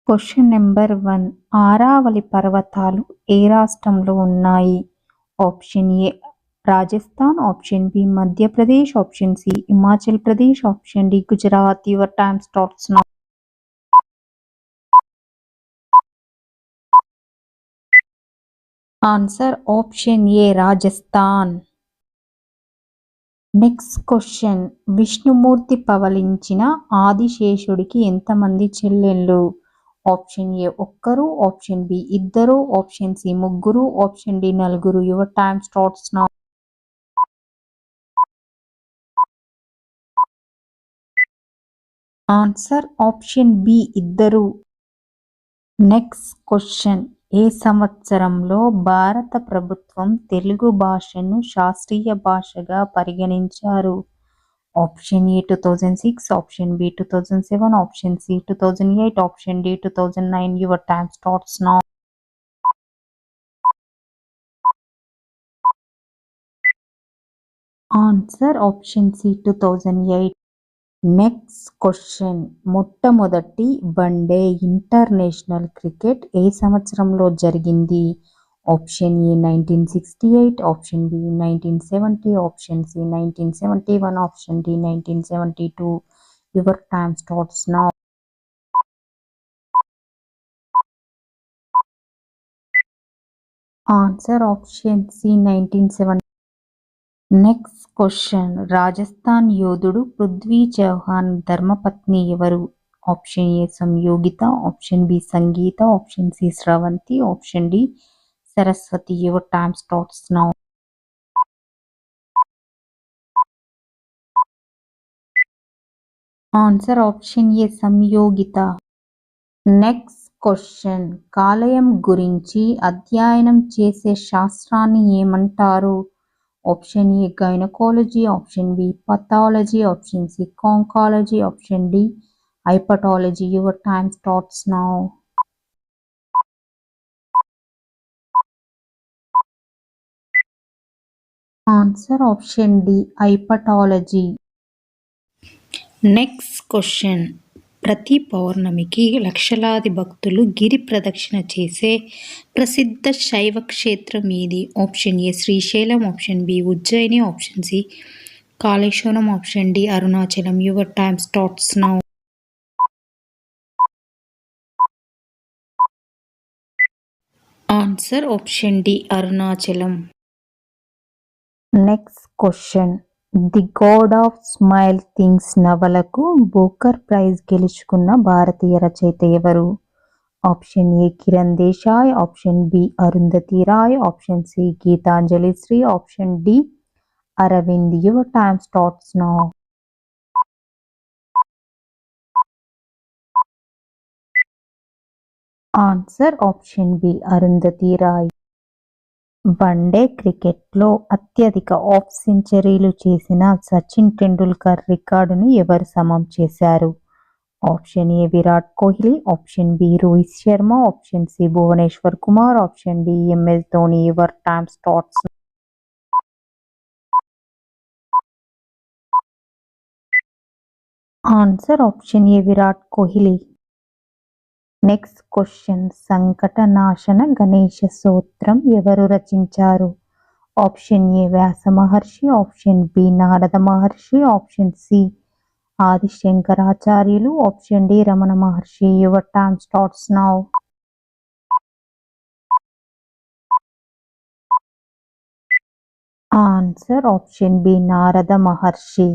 Question number 1. Aravalli పర్వతాలు ఏ రాష్ట్రంలో ఉన్నాయి? Option A Rajasthan, option B Madhya Pradesh, option C Himachal Pradesh, option D Gujarat. Your time starts now. Answer option A Rajasthan. Next question. Vishnumurthy పవలించిన ఆదిశేషుడికి ఎంతమంది చెల్లెళ్ళు? ఆప్షన్ ఏ ఒక్కరు, ఆప్షన్ బి ఇద్దరు, ఆప్షన్ సి ముగ్గురు, ఆప్షన్ డి నలుగురు. Your time starts now. Answer option B ఇద్దరు. Question క్వశ్చన్. ఏ సంవత్సరంలో భారత ప్రభుత్వం తెలుగు భాషను శాస్త్రీయ భాషగా పరిగణించారు? Option A 2006, option B 2007, option C 2008, option D 2009. Your time starts now. Answer option C 2008. Next question. మొట్టమొదటి వన్డే ఇంటర్నేషనల్ క్రికెట్ ఏ సంవత్సరంలో జరిగింది? Option A 1968, option B 1970, option C 1971, option D 1972. Your time starts now. Answer option C 1970. Next question. Rajasthan యోధుడు పృథ్వీ చౌహాన్ ధర్మపత్ని ఎవరు? Option A Samyogita, option B Sangeeta, option C Sravanthi, option D Saraswati. Your time starts now. Answer option A సంయోగిత. Next question. కాలేయం గురించి అధ్యయనం చేసే శాస్త్రాన్ని ఏమంటారు? Option A gynaecology, option B pathology, option C oncology, option D hepatology. Your time starts now. Answer option D hepatology. Next question. ప్రతి పౌర్ణమికి లక్షలాది భక్తులు గిరి ప్రదక్షిణ చేసే ప్రసిద్ధ శైవ క్షేత్రం ఏది? Option A Srisailam, option B Ujjaini, option C Kaleshwaram, option D Arunachalam. Your time starts now. Answer option D Arunachalam. Next question. The god of small things నవలకు బూకర్ ప్రైజ్ గెలుచుకున్న భారతీయ రచయిత ఎవరు? Option A Kiran Desai, option B Arundhati Roy, option C Geetanjali Shree, option D Aravind. Your time starts now. Answer option B Arundhati Roy. One day క్రికెట్లో అత్యధిక of సెంచరీలు చేసిన సచిన్ టెండూల్కర్ రికార్డును ఎవరు సమం చేశారు? Option A Virat Kohli, option B Rohit Sharma, option C Bhuvneshwar Kumar, option D MS Dhoni. Your time starts. Answer option A Virat Kohli. Next question. Sankatanashana Ganesha Stotram ఎవరు రచించారు? Option A Vyasa Maharshi, option B Narada Maharshi, option C ఆదిశంకరాచార్యులు, option D Ramana Maharshi. Your time starts now. Answer option B Narada Maharshi.